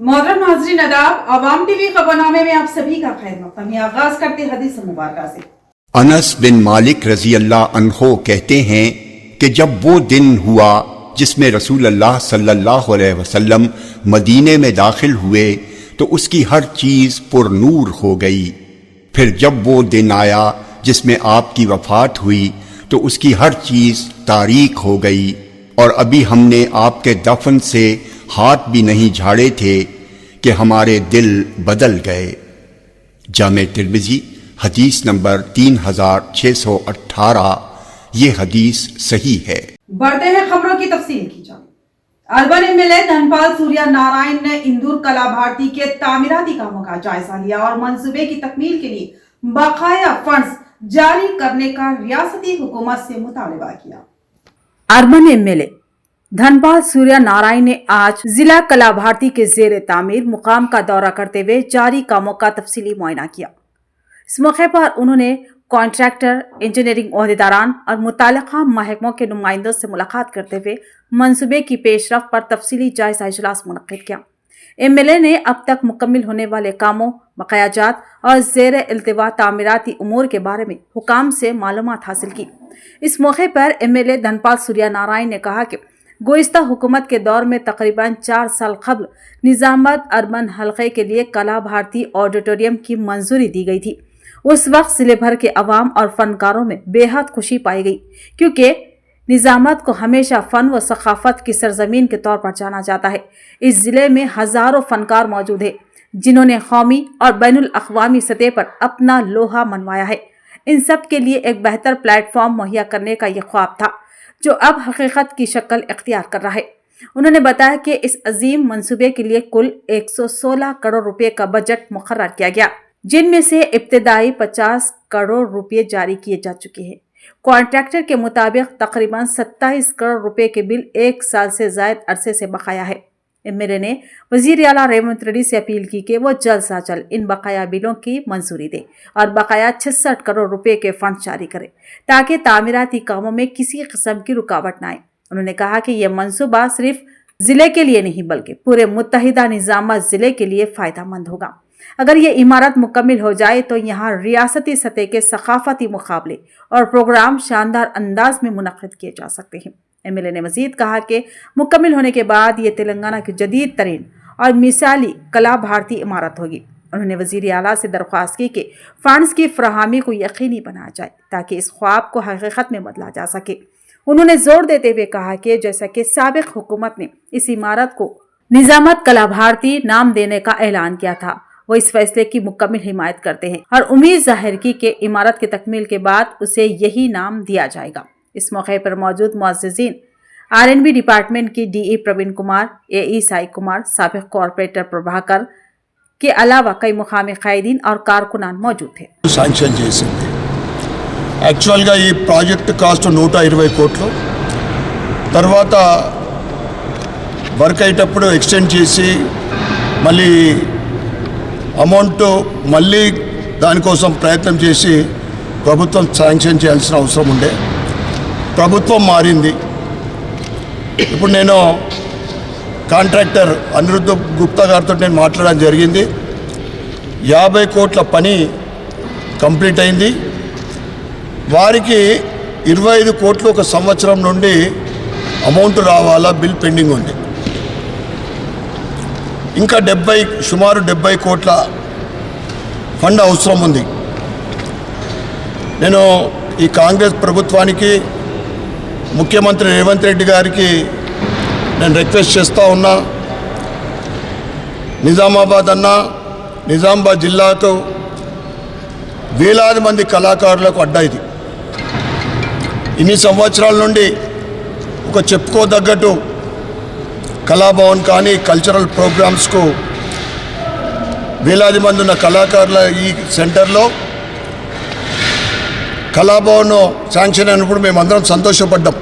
मोहतरम नाज़रीन आदाब, आवाम टीवी खबरनामे में आप सभी का खैर मक़दम है। आगाज करते हदीस मुबारक से। अनस बिन मालिक रजी अल्लाह अन्हो कहते हैं कि जब वो दिन हुआ जिसमें रसूल अल्लाह सल्लल्लाहु अलैहि वसल्लम मदीने में दाखिल हुए तो उसकी हर चीज़ पुरनूर हो गई। फिर जब वो दिन आया जिसमें आपकी वफ़ात हुई तो उसकी हर चीज़ तारीक हो गई और अभी हमने आपके दफन से हाथ भी नहीं झाड़े थे कि हमारे दिल बदल गए। जामे तिर्मिज़ी हदीस नंबर 3618। ये हदीस सही है। बढ़ते हैं खबरों की तफसील की जानिब। अर्बन एमएलए धनपाल सूर्या नारायण ने इंदौर कला भारती के तामीराती कामों का जायजा लिया और मंसूबे की तकमील के लिए बकाया फंड्स जारी करने का रियासती हुकूमत से मुतालबा किया। अर्बन एमएलए धनपाल सूर्या नारायण ने आज जिला कला भारती के जेर तामीर मुकाम का दौरा करते हुए जारी कामों का तफसीली मुआयना किया। इस मौके पर उन्होंने कॉन्ट्रैक्टर, इंजीनियरिंग ओहदेदारान और मुताल्लिका महकमों के नुमाइंदों से मुलाकात करते हुए मंसूबे की पेशरफ पर तफसीली जायजा इजलास मुनक्किद किया। एमएलए ने अब तक मुकम्मिल होने वाले कामों, बकायाजात और जेर इल्तिवा तामीराती उमूर के बारे में हुकाम से मालूमात हासिल की। इस मौके पर एमएलए धनपाल सूर्या नारायण ने कहा कि गुज़िश्ता हुकूमत के दौर में तकरीबन 4 साल कबल निजामाबाद अर्बन हल्के के लिए कला भारती ऑडिटोरियम की मंजूरी दी गई थी। उस वक्त जिले भर के अवाम और फनकारों में बेहद खुशी पाई गई, क्योंकि निजामाबाद को हमेशा फ़न व सकाफ़त की सरजमीन के तौर पर जाना जाता है। इस ज़िले में हज़ारों फ़नकार मौजूद हैं जिन्होंने कौमी और बैनुल अक़वामी सतह पर अपना लोहा मनवाया है। इन सब के लिए एक बेहतर प्लेटफॉर्म मुहैया करने का ये ख्वाब था जो अब हकीकत की शक्ल इख्तियार कर रहा है। उन्होंने बताया कि इस अजीम मंसूबे के लिए कुल 116 करोड़ रुपए का बजट मुकर्रर किया गया, जिनमें से इब्तिदाई 50 करोड़ रुपए जारी किए जा चुके हैं। कॉन्ट्रैक्टर के मुताबिक तकरीबन 27 करोड़ रुपए के बिल 1 साल से ज़ायद अरसे से बकाया है। एमएलए ने वज़ीर आला रेवंत रेड्डी से अपील की कि वो जल्द से जल्द इन बकाया बिलों की मंजूरी दे और बकाया 66 करोड़ रुपए के फंड जारी करे ताकि तामीराती कामों में किसी किस्म की रुकावट न आए। उन्होंने कहा कि यह मंसूबा सिर्फ जिले के लिए नहीं बल्कि पूरे मुत्तहिदा निजामाबाद जिले के लिए फ़ायदेमंद होगा। अगर ये इमारत मुकम्मिल हो जाए तो यहाँ रियासती सतह के सकाफती मुकाबले और प्रोग्राम शानदार अंदाज में मुनक्किद किए जा सकते हैं। एमएलए ने मजीद कहा कि मुकम्मिल होने के बाद ये तेलंगाना की जदीद तरीन और मिसाली कला भारती इमारत होगी। उन्होंने वज़ीर आला से दरख्वास्त की कि फंड्स की फराहमी को यकीनी बनाया जाए ताकि इस ख्वाब को हकीकत में बदला जा सके। उन्होंने जोर देते हुए कहा कि जैसा कि साबिक हुकूमत ने इस इमारत को निजामाबाद कला भारती नाम देने का ऐलान किया था, वो इस फैसले की मुकम्मल हिमायत करते हैं और उम्मीद जाहिर की कि इमारत की तकमील के बाद उसे यही नाम दिया जाएगा। इस मौके पर मौजूद मुअज़्ज़िज़ीन, आरएनबी डिपार्टमेंट की डीई प्रवीण कुमार, एई साई कुमार, साबिक कॉर्पोरेटर प्रभाकर के अलावा कई मुकामी कायदीन और कारकुनान मौजूद थे। శాంక్షన్ చేసింది యాక్చువల్గా ఈ ప్రాజెక్ట్ కాస్ట్ 120 కోట్లు, తర్వాత వర్క్ అయ్యేటప్పుడు ఎక్స్టెండ్ చేసి మళ్ళీ అమౌంట్ మళ్ళీ దానికోసం ప్రయత్నం చేసి ప్రభుత్వం శాంక్షన్ చేయాల్సిన అవసరం ఉండే. ప్రభుత్వం మారింది. ఇప్పుడు నేను కాంట్రాక్టర్ అనిరుద్ధ గుప్తా గారితో నేను మాట్లాడడం జరిగింది. 50 కోట్ల పని కంప్లీట్ అయింది. వారికి 25 కోట్లు ఒక సంవత్సరం నుండి అమౌంట్ రావాలా, బిల్ పెండింగ్ ఉంది. ఇంకా సుమారు 70 కోట్ల ఫండ్ అవసరం ఉంది. నేను ఈ కాంగ్రెస్ ప్రభుత్వానికి, ముఖ్యమంత్రి రేవంత్ రెడ్డి గారికి నేను రిక్వెస్ట్ చేస్తూ ఉన్నా, నిజామాబాద్ జిల్లాకు వేలాది మంది కళాకారులకు అడ్డా ఇది. ఇన్ని సంవత్సరాల నుండి ఒక చెప్పుకోదగ్గట్టు కళాభవన్ కానీ కల్చరల్ ప్రోగ్రామ్స్కు వేలాది మంది ఉన్న కళాకారుల ఈ సెంటర్లో కళాభవన్ శాంక్షన్ అయినప్పుడు మేమందరం సంతోషపడ్డాం.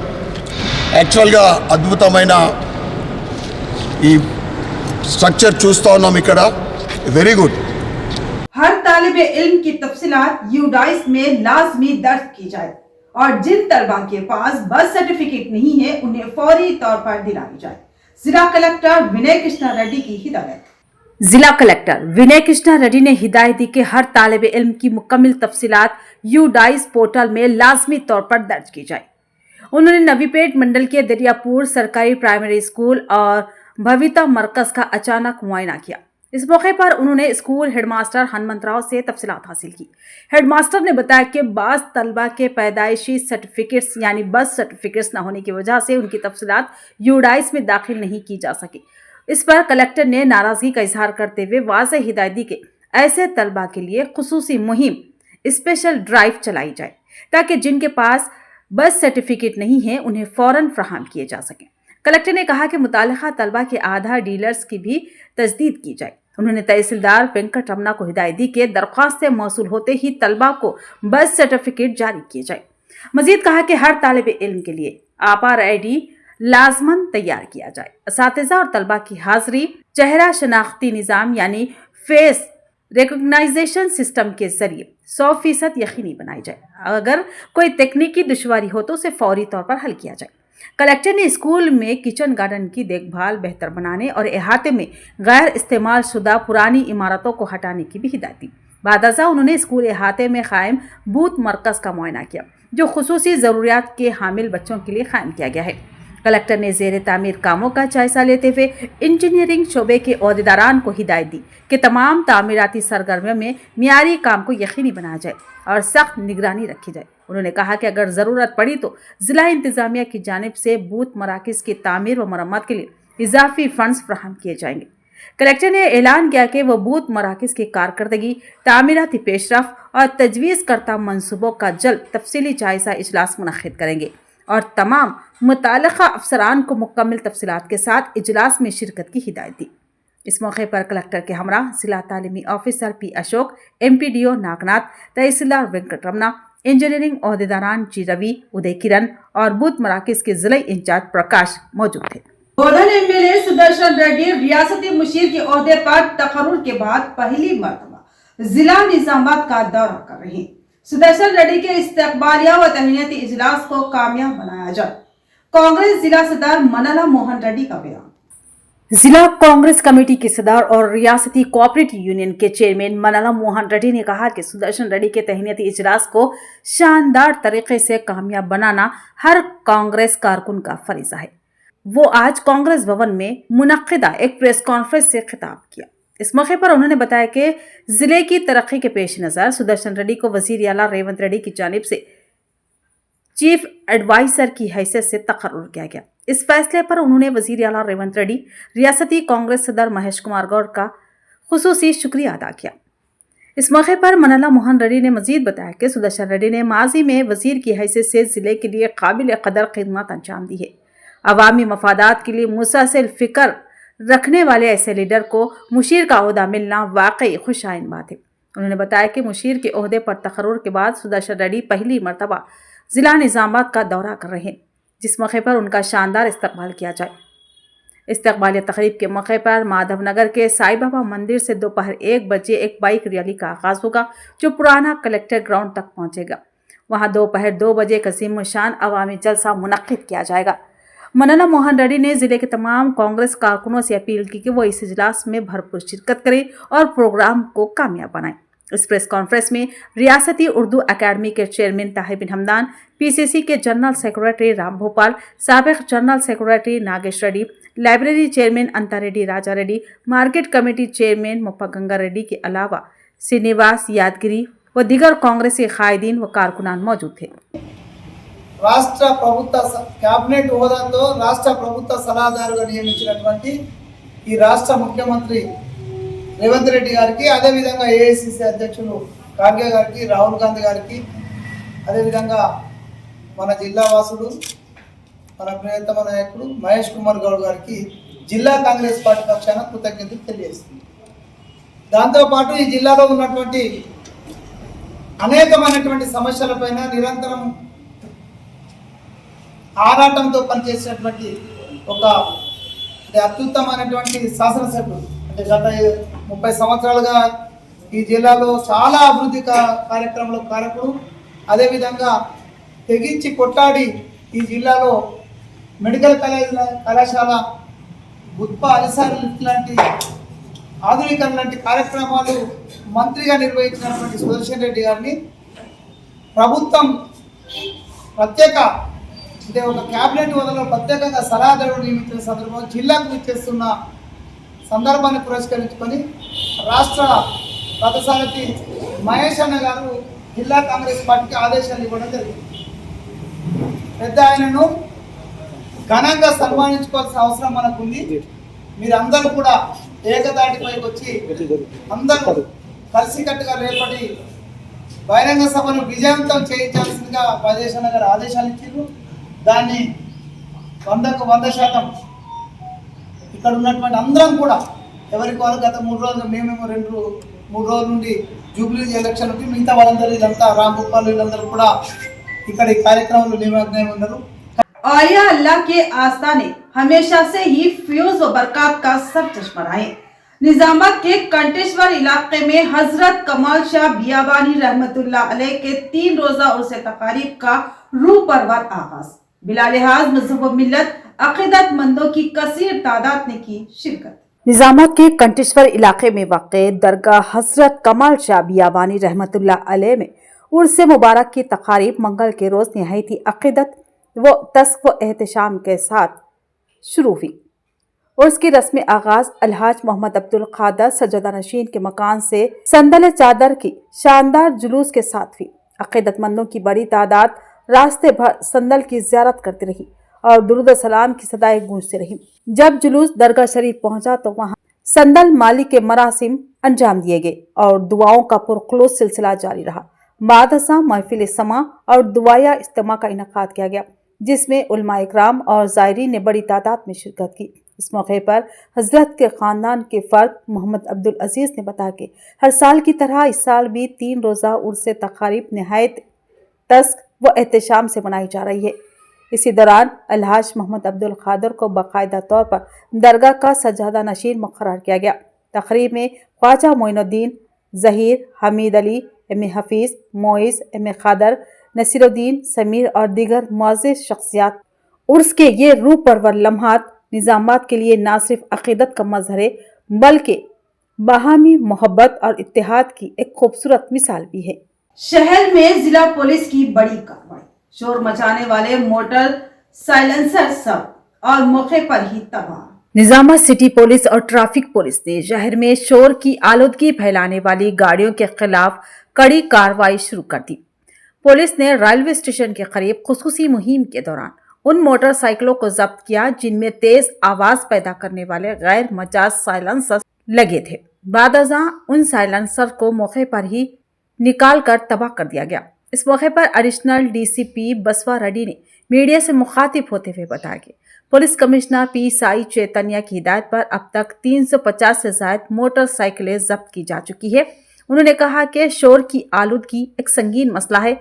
యాక్చువల్గా అద్భుతమైన ఈ స్ట్రక్చర్ చూస్తూ ఉన్నాం ఇక్కడ. Very good. हर तालिब इल्म की तफसीलात यूडाइस में लाजमी दर्ज की जाए और जिन तलबा के पास बर्थ सर्टिफिकेट नहीं है उन्हें फौरी तौर पर दिलाई जाए। जिला कलेक्टर विनय कृष्णा रेड्डी की हिदायत। जिला कलेक्टर विनय कृष्णा रेड्डी ने हिदायत दी कि हर तालिब इल्म की मुकम्मल तफसीलात यूडाइस पोर्टल में लाजमी तौर पर दर्ज की जाए। उन्होंने नवीपेट मंडल के दरियापुर सरकारी प्राइमरी स्कूल और भविता मरकज का अचानक मुआयना किया। इस मौके पर उन्होंने स्कूल हेडमास्टर हनुमंतराव से तफसीलात हासिल की। हेडमास्टर ने बताया कि बाज़ तलबा के पैदाइशी सर्टिफिकेट्स यानी बर्थ सर्टिफिकेट्स न होने की वजह से उनकी तफसीलात यूडाइस में दाखिल नहीं की जा सकी। इस पर कलेक्टर ने नाराजगी का इजहार करते हुए वाज़ेह हिदायत दी कि ऐसे तलबा के लिए खुसूसी मुहिम स्पेशल ड्राइव चलाई जाए ताकि जिनके पास बर्थ सर्टिफिकेट नहीं है उन्हें फौरन फराहम किए जा सकें। कलेक्टर ने कहा कि मुतालिका तलबा के आधार डीलर्स की भी तजदीद की जाए। उन्होंने तहसीलदार वेंकट रमना को हिदायत दी कि दरख्वास्त मौसूल होते ही तलबा को बर्थ सर्टिफिकेट जारी किए जाए। मजीद कहा कि हर तालिब इल्म के लिए आपार ID लाजमन तैयार किया जाए। असातिज़ा और तलबा की हाजिरी चेहरा शनाख्ती निज़ाम यानी फेस रिकॉग्नाइजेशन सिस्टम के जरिए 100% यकीनी बनाई जाए। अगर कोई तकनीकी दुश्वारी हो तो उसे फौरी तौर पर हल किया जाए। कलेक्टर ने स्कूल में किचन गार्डन की देखभाल बेहतर बनाने और अहाते में गैर इस्तेमाल शुदा पुरानी इमारतों को हटाने की भी हिदायत दी। बादशाह उन्होंने स्कूल अहाते में कायम बूथ मरकज़ का मुआयना किया जो खुसूसी ज़रूरियात के हामिल बच्चों के लिए कायम किया गया है। कलेक्टर ने ज़ेर तामीर कामों का जायजा लेते हुए इंजीनियरिंग शोबे के अहदेदारान को हिदायत दी कि तमाम तामीराती सरगर्मियों में मियारी काम को यकीनी बनाया जाए और सख्त निगरानी रखी जाए। उन्होंने कहा कि अगर ज़रूरत पड़ी तो ज़िला इंतज़ामिया की जानिब से बूथ मराकिज़ की तामीर व मरम्मत के लिए इजाफी फंड्स फराहम किए जाएंगे। कलेक्टर ने ऐलान किया कि वह बूथ मराकिज़ की कारकर्दगी, तामीराती पेशरफ और तजवीज़ करता मनसूबों का जल्द तफसीली जायजा इजलास मुनक्किद करेंगे और तमाम मुताल्लिक़ा अफसरान को मुकम्मल तफसीलात के साथ इजलास में शिरकत की हिदायत दी। इस मौके पर कलेक्टर के हमरा जिला तालीमी officer P Ashok, MPDO Nagnath, tahsildar Venkat Ramana, engineering अहदेदारान G रवि, उदय किरण और बूथ मराकिज़ के जिला इंचार्ज प्रकाश मौजूद थे। बोधन MLA सुदर्शन रेड्डी रियासती मुशीर के ओहदे पर तकर्रुर के बाद पहली मर्तबा जिला निजामाबाद का दौरा कर रहे हैं। सुदर्शन रेड्डी के इस्तकबालिया व तहनीती इजलास को कामयाब बनाया जाए, कांग्रेस जिला सदर मनला मोहन रेड्डी का बयान। जिला कांग्रेस कमेटी के सदर और रियासती कोऑपरेटिव यूनियन के चेयरमैन मनला मोहन रेड्डी ने कहा कि सुदर्शन रेड्डी के तहनीती इजलास को शानदार तरीके से कामयाब बनाना हर कांग्रेस कारकुन का फरीजा है। वो आज कांग्रेस भवन में मुनक्किदा एक प्रेस कॉन्फ्रेंस से खिताब किया। इस मौके पर उन्होंने बताया कि जिले की तरक्की के पेश नज़र सुदर्शन रेड्डी को वजीर आला रेवंत रेड्डी की जानिब से चीफ एडवाइजर की हैसियत से तकर्रुर किया गया। इस फैसले पर उन्होंने वजीर आला रेवंत रेड्डी, रियासती कांग्रेस सदर महेश कुमार गौड़ का खुसूसी शुक्रिया अदा किया। इस मौके पर मनला मोहन रेड्डी ने मजीद बताया कि सुदर्शन रेड्डी ने माजी में वजीर की हैसियत से जिले के लिए काबिल कदर खिदमत अंजाम दी है। अवामी मफादात के लिए मुसलसल फिक्र रखने वाले ऐसे लीडर को मुशीर का ओहदा मिलना वाकई खुशाइन बात है। उन्होंने बताया कि मुशीर के ओहदे पर तकर्रुर के बाद सुदर्शन रेड्डी पहली मरतबा जिला निजामाबाद का दौरा कर रहे हैं, जिस मौके पर उनका शानदार इस्तकबाल किया जाए। इस्तकबालिया तकरीब के मौके पर माधव नगर के साईं बाबा मंदिर से दोपहर 1 बजे एक बाइक रैली का आगाज होगा जो पुराना कलेक्टर ग्राउंड तक पहुंचेगा। वहां दोपहर 2 बजे कसीम शान अवामी जलसा मुनक्किद किया जाएगा। मनला मोहन रेड्डी ने जिले के तमाम कांग्रेस कारकुनों से अपील की कि वो इस इजलास में भरपूर शिरकत करें और प्रोग्राम को कामयाब बनाएं। इस प्रेस कॉन्फ्रेंस में रियासती उर्दू अकेडमी के चेयरमैन ताहिर बिन हमदान, PCC के जनरल सेक्रेटरी राम भोपाल, साबिक general secretary Nagesh Reddy, library chairman Anta Reddy Raja Reddy, market committee chairman Muppa Ganga Reddy के अलावा श्रीनिवास यादगिरी व दीगर कांग्रेसी कायदीन व कारकुनान मौजूद थे। రాష్ట్ర ప్రభుత్వ క్యాబినెట్ హోదాతో రాష్ట్ర ప్రభుత్వ సలహాదారుగా నియమించినటువంటి ఈ రాష్ట్ర ముఖ్యమంత్రి రేవంత్ రెడ్డి గారికి, అదేవిధంగా AICC అధ్యక్షులు ఖార్గే గారికి, రాహుల్ గాంధీ గారికి, అదేవిధంగా మన జిల్లా వాసుడు మన ప్రియతమ నాయకుడు మహేష్ కుమార్ గౌడ్ గారికి జిల్లా కాంగ్రెస్ పార్టీ పక్షాన కృతజ్ఞతలు తెలియజేస్తుంది. దాంతోపాటు ఈ జిల్లాలో ఉన్నటువంటి అనేకమైనటువంటి సమస్యలపైన నిరంతరం ఆరాటంతో పనిచేసినటువంటి ఒక అత్యుత్తమైనటువంటి శాసనసభ్యుడు, అంటే గత 30 సంవత్సరాలుగా ఈ జిల్లాలో చాలా అభివృద్ధి కార్యక్రమంలో కారకుడు, అదేవిధంగా తెగించి కొట్టాడి ఈ జిల్లాలో మెడికల్ కళాశాల గుత్ప అలిసార్ లిఫ్ట్ లాంటి ఆధునీకరణ లాంటి కార్యక్రమాలు మంత్రిగా నిర్వహించినటువంటి సుదర్శన్ రెడ్డి గారిని ప్రభుత్వం ప్రత్యేక అంటే ఒక క్యాబినెట్ హోదాలో ప్రత్యేకంగా సలహాదారుడు నియమించిన సందర్భంలో జిల్లాకు విచ్చేస్తున్న సందర్భాన్ని పురస్కరించుకొని రాష్ట్ర రథసారథి మహేష్ అన్న గారు జిల్లా కాంగ్రెస్ పార్టీకి ఆదేశాలు ఇవ్వడం జరిగింది. పెద్ద ఆయనను ఘనంగా సన్మానించుకోవాల్సిన అవసరం మనకుంది. మీరందరూ కూడా ఏకదాటిపైకి వచ్చి అందరూ కలిసికట్టుగా రేపటి బహిరంగ సభను విజయవంతం చేయించాల్సిందిగా మహేష్ అన్న గారు ఆదేశాలు ఇచ్చారు. దాన్ని 100కు 100% ఇక్కడ ఉన్నటువంటి అందరం కూడా ఎవరికి వాళ్ళు గత 3 రోజులు మేమేమో 2-3 రోజుల నుండి జూబ్లీ ఎలక్షన్ ఉంది, మిగతా వాళ్ళందరూ ఇదంతా రామ్ గోపాల్ వీళ్ళందరూ కూడా ఇక్కడ ఈ కార్యక్రమంలో నిమగ్నమై ఉన్నారు. और या अल्लाह के आस्ताने हमेशा से ही फ्यूज व बरकत का सब चश्मा रहे। निजामाबाद के कंटेश्वर इलाके में हजरत कमाल शाह बियाबानी रहमतुल्लाह अलैह के 3 रोजा उर्स तकारीब का रूह परवर आगाज। बिला लिहाज मजहब मिल्लत अकीदतमंदों की कसीर तादाद ने की शिरकत। निजामाबाद के कंटेश्वर इलाके में वाक़ दरगाह हजरत कमाल शाह बियाबानी रहमतुल्लाह अलैह में उर्स मुबारक की तकारीब मंगल के रोज नहायती अकीदत व तस्क व एहतशाम के साथ शुरू हुई। उर्स की रस्म आगाज अलहाज मोहम्मद अब्दुल खादर सजदा नशीन के मकान से संदल चादर की शानदार जुलूस के साथ हुई। अकीदतमंदों की बड़ी तादाद रास्ते भर संदल की ज़ियारत करती रही और दुरूद सलाम की सदाएं गूंजती रही। जब जुलूस दरगाह शरीफ पहुंचा तो वहां संदल माली के मरासिम अंजाम दिए गए और दुआओं का पुरखलूस सिलसिला जारी रहा। बाद असा महफिल समा और दुआया इज्तिमा का इनेकाद किया गया, जिसमें उलमा इकराम और ज़ायरीन ने बड़ी तादाद में शिरकत की। इस मौके पर हजरत के ख़ानदान के फ़र्द मोहम्मद अब्दुल अजीज़ ने बताया कि हर साल की तरह इस साल भी 3 रोज़ा उर्स तकारीब नहायत तस्क व एहतशाम से मनाई जा रही है। इसी दौरान अलहाज मोहम्मद अब्दुल खादर को बाकायदा तौर पर दरगाह का सजादा नशीन मुकर्रर किया गया। तकरीब में ख्वाजा मोइनुद्दीन, ज़हीर, हमीद अली, एम हफीज़, मोइज़, एम खादर, नसीरुद्दीन, समीर और दीगर मुअज़्ज़िज़ शख्सियात। उर्स के ये रूह परवर लम्हात निज़ामाबाद के लिए न सिर्फ अक़ीदत का मज़हर है बल्कि बाहमी मोहब्बत और इत्तेहाद की एक खूबसूरत मिसाल भी है। शहर में जिला पुलिस की बड़ी कार्रवाई, शोर मचाने वाले मोटर साइलेंसर सब और मौके पर ही तबाह। निजामाबाद सिटी पुलिस और ट्रैफिक पुलिस ने शहर में शोर की आलूदगी फैलाने वाली गाड़ियों के खिलाफ कड़ी कार्रवाई शुरू कर दी। पुलिस ने रेलवे स्टेशन के करीब खुसूसी मुहिम के दौरान उन मोटरसाइकिलों को जब्त किया जिनमें तेज आवाज पैदा करने वाले गैर मजाज साइलेंसर लगे थे। बादअज़ां उन साइलेंसर को मौके पर ही निकाल कर तबाह कर दिया गया। इस मौके पर एडिशनल डीसीपी बसवा रेड्डी ने मीडिया से मुखातिब होते हुए बताया कि पुलिस कमिश्नर पी साई चैतन्य की हिदायत पर अब तक 350 से ज्यादा मोटरसाइकिलें जब्त की जा चुकी है। उन्होंने कहा कि शोर की आलूदगी एक संगीन मसला है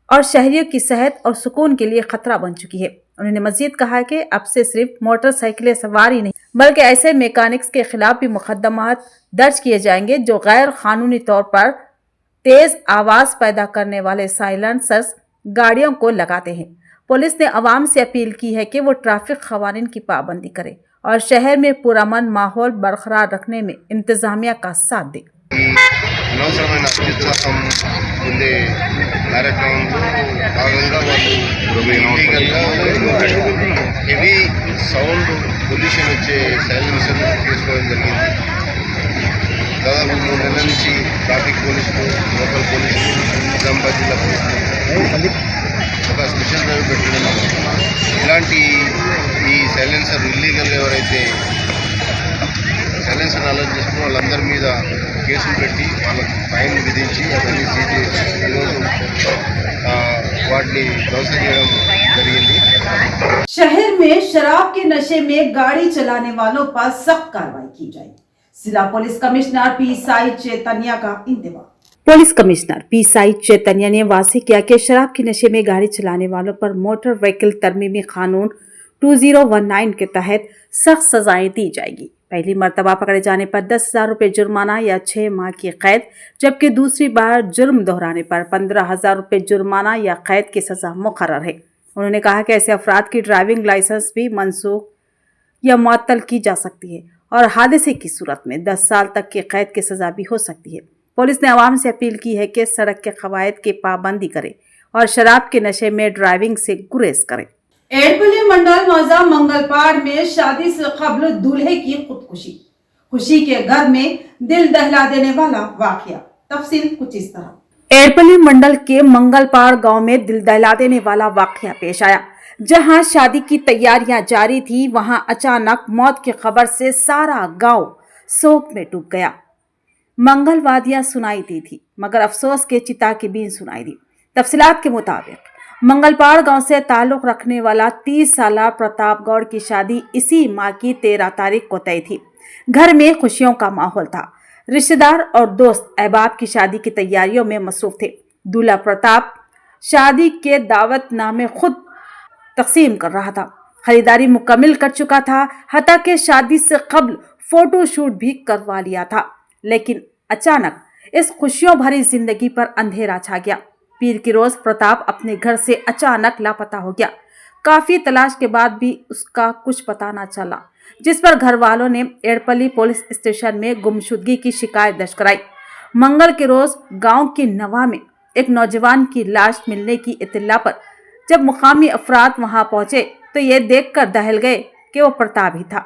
और शहरियों की सेहत और सुकून के लिए खतरा बन चुकी है। उन्होंने मजीद कहा कि अब से सिर्फ मोटरसाइकिलें सवार ही नहीं बल्कि ऐसे मैकेनिक्स के खिलाफ भी मुकदमात दर्ज किए जाएंगे जो गैर कानूनी तौर पर तेज आवाज पैदा करने वाले साइलेंसर्स गाड़ियों को लगाते हैं। पुलिस ने आवाम से अपील की है कि वो ट्रैफिक कवानीन की पाबंदी करे और शहर में पुरअमन माहौल बरकरार रखने में इंतजामिया का साथ दे। అనవసరమైన అత్యుత్సాహం ఉండే కార్యక్రమంలో భాగంగా వాళ్ళు ఇల్లీగల్గా హెవీ సౌండ్ పొల్యూషన్ వచ్చే సైలెన్సర్ తీసుకోవడం జరిగింది. దాదాపు 3 నెలల నుంచి ట్రాఫిక్ పోలీసులు, లోకల్ పోలీసులు, నిజామాబాద్ జిల్లా పోలీసులు ఒక స్పెషల్ డ్రైవ్ పెట్టడం, ఇలాంటి ఈ సైలెన్సర్ ఇల్లీగల్గా ఎవరైతే సైలెన్సర్ అలర్ట్ చేసుకున్న వాళ్ళందరి మీద కేసులు పెట్టి వాళ్ళకు ఫైన్ విధించి అవన్నీ సీజ్ చేసి ఈరోజు వాటిని ధ్వంసం చేయడం జరిగింది. शहर में शराब के नशे में गाड़ी चलाने वालों पर सख्त कार्रवाई की जाएगी। जिला पुलिस कमिश्नर पी साई चैतन्य का इंतबाह। पुलिस कमिश्नर पी साई चैतन्य ने वाज़ेह किया कि शराब के नशे में गाड़ी चलाने वालों पर मोटर व्हीकल तरमीमी कानून 2019 के तहत सख्त सजाएं दी जाएगी। पहली मर्तबा पकड़े जाने पर 10,000 रुपये जुर्माना या 6 माह की कैद, जबकि दूसरी बार जुर्म दोहराने पर 15,000 रुपये जुर्माना या कैद की सजा मुकर्रर है। उन्होंने कहा कि ऐसे अफराद की ड्राइविंग लाइसेंस भी मनसूख या मुअत्तल की जा सकती है और हादसे की सूरत में 10 साल तक की कैद की सजा भी हो सकती है। पुलिस ने आवाम से अपील की है कि सड़क के कवायद की पाबंदी करें और शराब के नशे में ड्राइविंग से गुरेज करें। एड़पल्ली मंडल मौजा मंगलपाड़ में शादी से कबल दूल्हे की खुदकुशी, खुशी के घर में दिल दहला देने वाला वाकया। तफसील कुछ इस तरह। एड़पल्ली मंडल के मंगलपाड़ गांव में दिल दहला देने वाला वाकया पेश आया। जहां शादी की तैयारियां जारी थी, वहां अचानक मौत की खबर से सारा गांव शोक में डूब गया। मंगलवादियां सुनाई दी थी, मगर अफसोस के चिता की बीन सुनाई दी। तफसीलात के मुताबिक मंगलपाड़ गांव से ताल्लुक रखने वाला 30 साला प्रताप गौड़ की शादी इसी माह की 13 तारीख को तय थी। घर में खुशियों का माहौल था। रिश्तेदार और दोस्त अहबाब की शादी की तैयारियों में मसरूफ थे। दूल्हा प्रताप शादी के दावतनामे खुद तकसीम कर रहा था, खरीदारी मुकम्मल कर चुका था, हत्ता के शादी से कबल फोटो शूट भी करवा लिया था। लेकिन अचानक इस खुशियों भरी जिंदगी पर अंधेरा छा गया। पीर की रोज प्रताप अपने घर से अचानक लापता हो गया। काफी तलाश के बाद भी उसका कुछ पता न चला, जिस पर घर वालों ने एड़पल्ली पुलिस स्टेशन में गुमशुदगी की शिकायत दर्ज कराई। मंगल के रोज गांव के नवा में एक नौजवान की लाश मिलने की इत्तला पर जब मुकामी अफराद वहां पहुंचे तो ये देखकर दहल गए कि वो प्रताप ही था,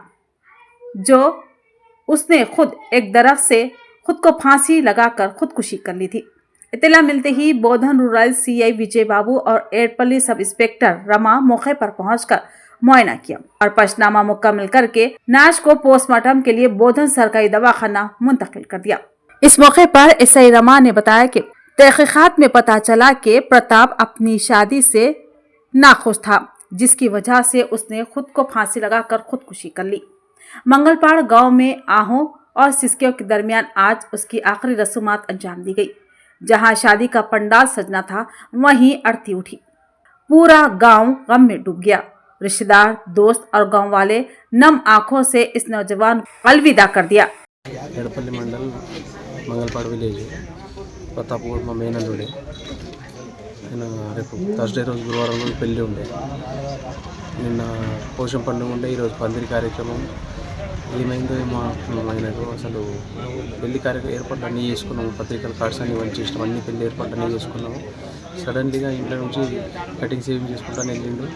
जो उसने खुद एक दरख्त से खुद को फांसी लगाकर खुदकुशी कर ली थी। इत्तला मिलते ही बोधन रूरल सीआई विजय बाबू और एड़पल्ली सब इंस्पेक्टर रमा मौके पर पहुंचकर मुआयना किया और पंचनामा मुकम्मल करके लाश को पोस्टमार्टम के लिए बोधन सरकारी दवाखाना मुंतकिल कर दिया। इस मौके पर एसआई रमा ने बताया कि तहकीकात में पता चला कि प्रताप अपनी शादी से नाखुश था, जिसकी वजह से उसने खुद को फांसी लगाकर खुदकुशी कर ली। मंगलपाड़ गांव में आहों और सिसकियों के दरमियान आज उसकी आखिरी रस्मात अंजाम दी गई। जहां शादी का पंडाल सजना था, वहीं अर्थी उठी। पूरा गांव गम में डूब गया। रिश्तेदार, दोस्त और गांव वाले नम आंखों से इस नौजवान को अलविदा कर दिया। एड़पल्ली मंडल मंगलपाड़ विलेज प्रताप गौड़ మా మేనల్లుడే ఆయన రేపు థర్స్డే రోజు గురువారం రోజు పెళ్ళి ఉండే, నిన్న పోషం పండుగ ఉండే, ఈరోజు పందిరి కార్యక్రమం ఏమైందో ఏమో ఆయనకు అసలు పెళ్లి కార్యక్రమం ఏర్పాట్లు అన్నీ చేసుకున్నాము, పత్రికల కార్డ్స్ అన్నీ వంచేసినాము, అన్ని పెళ్లి ఏర్పాట్లు అన్నీ చేసుకున్నాము. సడన్లీగా ఇంట్లో నుంచి కటింగ్ సేవింగ్ చేసుకుంటాను వెళ్ళిండు.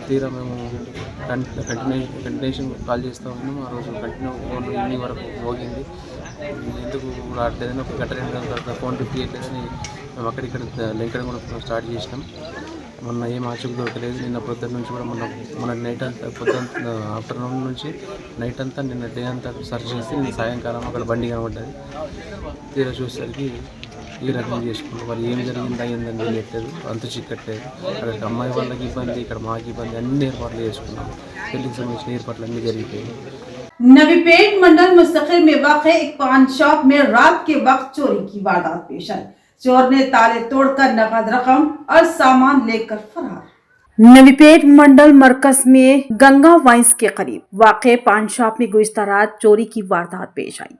తీరా మేము కంటిన్యూషన్ కాల్ చేస్తూ ఉన్నాము. ఆ రోజు కంటిన్యూ ఫోన్ ఈవినింగ్ వరకు మోగింది. ఎందుకు రావట్లేదని ఒక గంట 2 గంటల తర్వాత ఫోన్ లిఫ్ట్ చేయట్లేదని మేము అక్కడిక్కడ లెంకడం కూడా స్టార్ట్ చేసినాం. మొన్న ఏం ఆచూకు దొరకలేదు. నిన్న పొద్దున్న నుంచి కూడా మొన్న నైట్ అంతా పొద్దున్న ఆఫ్టర్నూన్ నుంచి నైట్ అంతా నిన్న డే అంతా సర్చ్ చేసి నిన్న సాయంకాలం అక్కడ బండి కనబడ్డది. తీరా చూసేసరికి ఈ రకం చేసుకుంటాం. మరి ఏం జరిగిందా ఏందని తెలియట్లేదు, అంతు చిక్కట్లేదు. అక్కడికి అమ్మాయి వాళ్ళకి ఇబ్బంది, ఇక్కడ మాకు ఇబ్బంది, అన్ని ఏర్పాట్లు చేసుకున్నాం. పెళ్లికి సంబంధించిన ఏర్పాట్లు అన్నీ జరిగిపోయాయి. नवीपेट मंडल मुस्तकिल में वाक़ एक पान शॉप में रात के वक्त चोरी की वारदात पेश आई। चोर ने ताले तोड़कर नकद रकम और सामान लेकर फरार। नवीपेट मंडल मरकज में गंगा वाइंस के करीब वाक़ पान शॉप में गुज़िश्ता रात चोरी की वारदात पेश आई।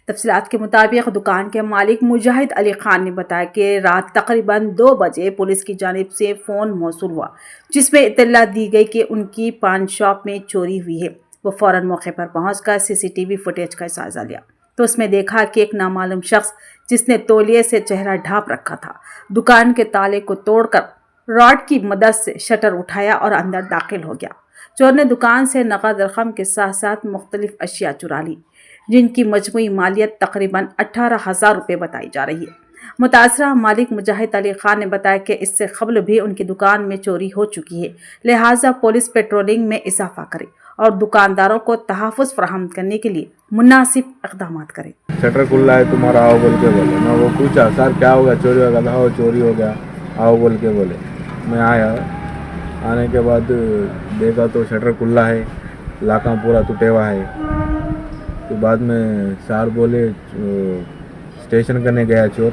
तफसीलात के मुताबिक दुकान के मालिक मुजाहिद अली खान ने बताया कि रात तकरीबन 2 बजे पुलिस की जानिब से फ़ोन मौसूल हुआ, जिसमें इत्तला दी गई कि उनकी पान शॉप में चोरी हुई है। वो फ़ौरन मौके पर पहुंचकर सीसीटीवी फुटेज का जायजा लिया तो उसमें देखा कि एक नामालूम शख्स जिसने तौलिए से चेहरा ढांप रखा था, दुकान के ताले को तोड़कर रॉड की मदद से शटर उठाया और अंदर दाखिल हो गया। चोर ने दुकान से नकद रकम के साथ साथ मुख्तलिफ अशिया चुरा ली, जिनकी मजमूई मालियत तकरीबन 18,000 रुपये बताई जा रही है। मुतासरा मालिक मुजाहिद अली खान ने बताया कि इससे कबल भी उनकी दुकान में चोरी हो चुकी है, लिहाजा पुलिस पेट्रोलिंग में इजाफा करे और दुकानदारों को तहफ़्फ़ुज़ फराहम करने के लिए मुनासिब इक़दाम करें। शटर खुला है तुम्हारा, आओ बोल के बोले। मैं वो पूछा सर क्या होगा, चोरी होगा? था वो चोरी हो गया, आओ बोल के बोले। मैं आया, आने के बाद देखा तो शटर खुला है, लाका पूरा टूटा हुआ है। तो बाद में सर बोले स्टेशन करने गया चोर,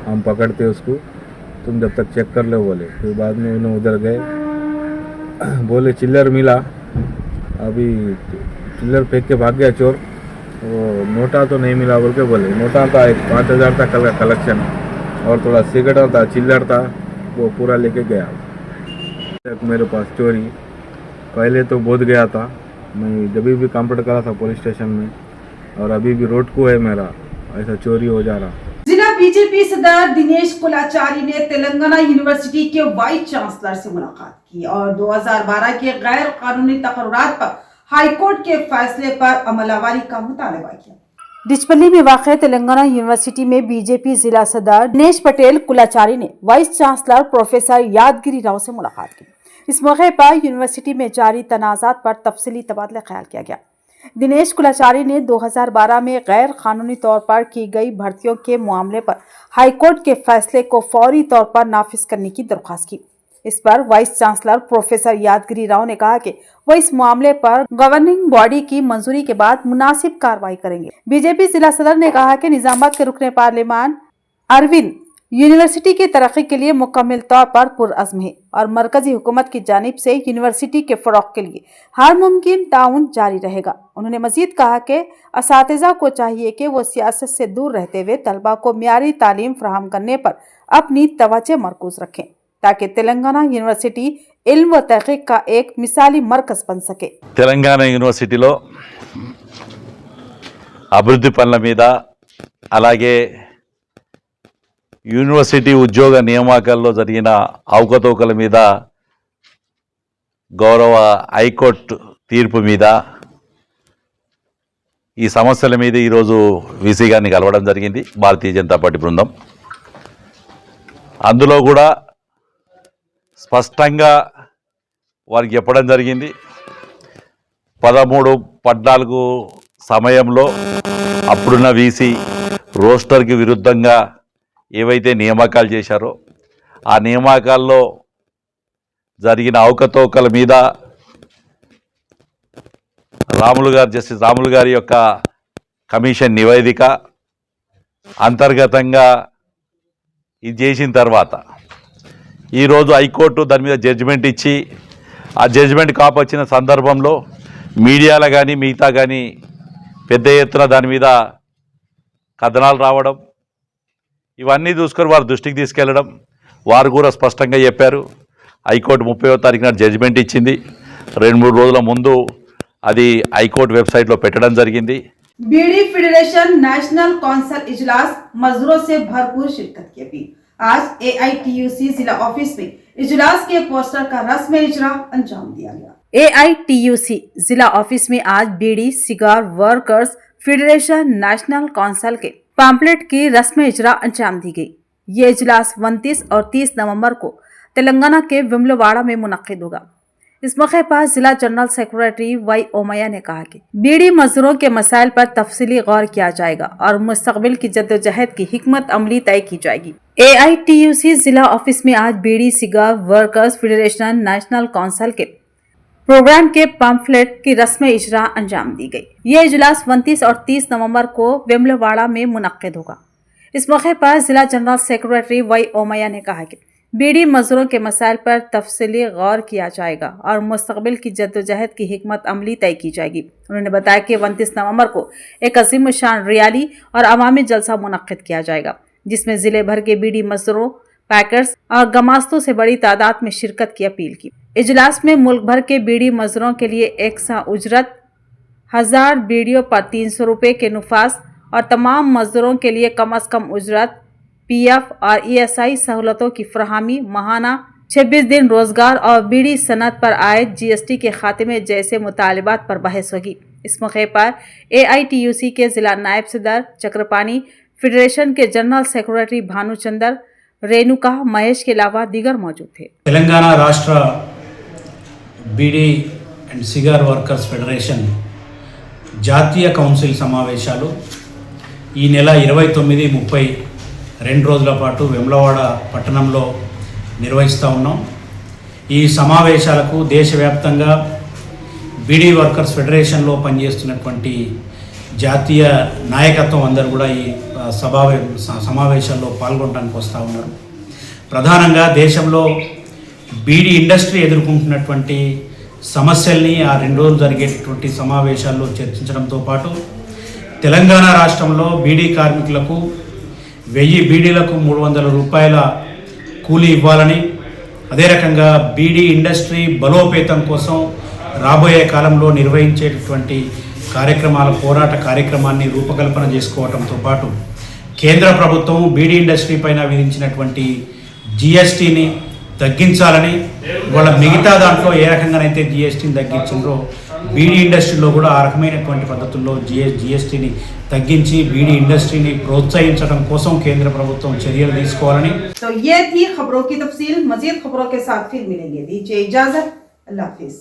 हम पकड़ते उसको, तुम जब तक चेक कर लो बोले। फिर बाद में उन्हें उधर गए, बोले चिल्लर मिला, अभी चिल्लर फेंक के भाग गया चोर। वो नोटा तो नहीं मिला बोल के बोले। नोटा था 5,000 था कल का कलेक्शन, और थोड़ा सिगरेट था, चिल्लर था, वो पूरा लेके गया। मेरे पास चोरी पहले तो बोध गया था, मैं जब भी कंप्लेंट करा था पुलिस स्टेशन में, और अभी भी रोड को है मेरा, ऐसा चोरी हो जा रहा। जिला बीजेपी सदर दिनेश कुलाचारी ने तेलंगाना यूनिवर्सिटी के वाइस चांसलर से मुलाकात की और 2012 के गैर कानूनी तकर्रुरात पर हाईकोर्ट के फैसले पर अमलावरी का मुतालबा किया। डिचपल्ली में वाक़ तेलंगाना यूनिवर्सिटी में बीजेपी जिला सदर दिनेश पटेल कुलाचारी ने वाइस चांसलर प्रोफेसर यादगिरी राव से मुलाकात की। इस मौके पर यूनिवर्सिटी में जारी तनाज़ात पर तफसीली तबादला ख्याल किया गया। दिनेश कुलाचारी ने 2012 में गैर कानूनी तौर पर की गई भर्तियों के मामले पर हाईकोर्ट के फैसले को फौरी तौर पर नाफिज करने की दरख्वास्त की। इस पर वाइस चांसलर प्रोफेसर यादगिरी राव ने कहा कि वो इस मामले पर गवर्निंग बॉडी की मंजूरी के बाद मुनासिब कार्रवाई करेंगे। बीजेपी जिला सदर ने कहा कि निजामाबाद के रुकने पार्लियामान अरविंद यूनिवर्सिटी की तरक्की के लिए मुकम्मल तौर पर पुरअज़्म है और मरकजी हुकूमत की जानिब से यूनिवर्सिटी के फ़रोग़ के लिए हर मुमकिन ताउन जारी रहेगा। उन्होंने मज़ीद कहा कि असातिज़ा को चाहिए कि वो सियासत से दूर रहते हुए तलबा को मियारी तालीम फराहम करने पर अपनी तवज्जो मरकूज़ रखें ताकि तेलंगाना यूनिवर्सिटी इल्म व तहक़ीक़ का एक मिसाली मरकज़ बन सके। తెలంగాణ యూనివర్సిటీలో అభివృద్ధి పనుల మీద అలాగే యూనివర్సిటీ ఉద్యోగ నియామకాల్లో జరిగిన అవకతవకల మీద గౌరవ హైకోర్టు తీర్పు మీద ఈ సమస్యల మీద ఈరోజు వీసీ గారిని కలవడం జరిగింది భారతీయ జనతా పార్టీ బృందం. అందులో కూడా స్పష్టంగా వారికి చెప్పడం జరిగింది 13-14 సమయంలో అప్పుడున్న వీసీ రోస్టర్కి విరుద్ధంగా ఏవైతే నియామకాలు చేశారో ఆ నియామకాల్లో జరిగిన అవకతవకల మీద జస్టిస్ రాములు గారి యొక్క కమిషన్ నివేదిక అంతర్గతంగా ఇది చేసిన తర్వాత ఈరోజు హైకోర్టు దాని మీద జడ్జిమెంట్ ఇచ్చి ఆ జడ్జిమెంట్ కాపు వచ్చిన సందర్భంలో మీడియాలో కానీ మిగతా కానీ పెద్ద ఎత్తున దాని మీద కథనాలు రావడం ఇవన్నీ చూసుకొని వారి దృష్టికి తీసుకెళ్లడం వారు కూడా స్పష్టంగా చెప్పారు. హైకోర్టు 30వ తారీఖున జడ్జిమెంట్ ఇచ్చింది. 2-3 రోజుల ముందు అది హైకోర్టు వెబ్సైట్లో పెట్టడం జరిగింది. बीडी फेडरेशन नेशनल कौंसिल इजलास मजदूरों से भरपूर शिरकत की अपील। आज AITUC जिला ऑफिस में इजलास के पोस्टर का रस्म इजरा अंजाम दिया गया। AITUC जिला ऑफिस में आज beedi cigar workers federation national council के पैम्पलेट की रस्म इजरा अंजाम दी गई। ये इजलास 29 और 30 नवंबर को तेलंगाना के विमलवाड़ा में मुनक्किद होगा। इस मौके पर जिला जनरल सेक्रेटरी वाई ओमैया ने कहा कि बीड़ी मजदूरों के मसाइल पर तफसीली गौर किया जाएगा और मुस्तकबिल की जद्दोजहद की हिकमत अमली तय की जाएगी। AITUC जिला ऑफिस में आज beedi cigar workers federation national council के प्रोग्राम के पंफलेट की रस्म इजरा अंजाम दी गई। यह इजलास 29 और 30 नवंबर को विमलवाड़ा में मुनक्किद होगा। इस मौके पर जिला जनरल सेक्रेटरी वाई ओमैया ने कहा कि बीड़ी मजदूरों के मसाइल पर तफसीली गौर किया जाएगा और मुस्तकबिल की जद्दोजहद की हिकमत अमली तय की जाएगी। उन्होंने बताया कि 29 नवंबर को एक अजीम शान रैली और अवामी जलसा मुनक्किद किया जाएगा जिसमें जिले भर के बीड़ी मजदूरों, पैकर्स और गमास्तों से बड़ी तादाद में शिरकत की अपील की। इजलास में मुल्क भर के बीड़ी मजदूरों के लिए एक सा उजरत 1000 बीड़ियों पर 300 रुपये के नुफास और तमाम मजदूरों के लिए कम अज कम उजरत PF और ESI सहूलतों की फरहमी, माहाना 26 दिन रोजगार और बीड़ी सनत पर आयद GST के खात्मे जैसे मुतालिबात पर बहस होगी। इस मौके पर AITUC के जिला नायब सदर चक्रपाणी, फेडरेशन के जनरल सेक्रेटरी भानुचंदर, रेणुका, महेश के अलावा दीगर मौजूद थे। తెలంగాణ రాష్ట్ర beedi and cigar workers federation జాతీయ కౌన్సిల్ సమావేశాలు ఈ నెల 29-30 2 రోజుల పాటు వెమ్లవాడ పట్టణంలో నిర్వహిస్తూ ఉన్నాం. ఈ సమావేశాలకు దేశవ్యాప్తంగా బీడీ వర్కర్స్ ఫెడరేషన్లో పనిచేస్తున్నటువంటి జాతీయ నాయకత్వం అందరూ కూడా ఈ సమావేశాల్లో పాల్గొనడానికి వస్తూ ఉన్నారు. ప్రధానంగా దేశంలో బీడీ ఇండస్ట్రీ ఎదుర్కొంటున్నటువంటి సమస్యల్ని ఆ 2 రోజులు జరిగేటటువంటి సమావేశాల్లో చర్చించడంతో పాటు తెలంగాణ రాష్ట్రంలో బీడీ కార్మికులకు 1000 బీడీలకు 300 రూపాయల కూలీ ఇవ్వాలని, అదే రకంగా బీడీ ఇండస్ట్రీ బలోపేతం కోసం రాబోయే కాలంలో నిర్వహించేటటువంటి కార్యక్రమాల పోరాట కార్యక్రమాన్ని రూపకల్పన చేసుకోవడంతో పాటు కేంద్ర ప్రభుత్వం బీడీ ఇండస్ట్రీ పైన విధించినటువంటి జిఎస్టీని తగ్గించాలని, వాళ్ళ మిగతా దాంట్లో ఏ రకంగానైతే జిఎస్టీని తగ్గించిందో బీడీ ఇండస్ట్రీలో కూడా ఆ రకమైనటువంటి పద్ధతుల్లో జిఎస్టీని తగ్గించి బీడీ ఇండస్ట్రీని ప్రోత్సహించడం కోసం కేంద్ర ప్రభుత్వం చర్యలు తీసుకోవాలని. तो ये थी खबरों की तफसील. मजीद खबरों के साथ फिर मिलेंगे. दीजिए इजाजत. अल्लाह हाफिज.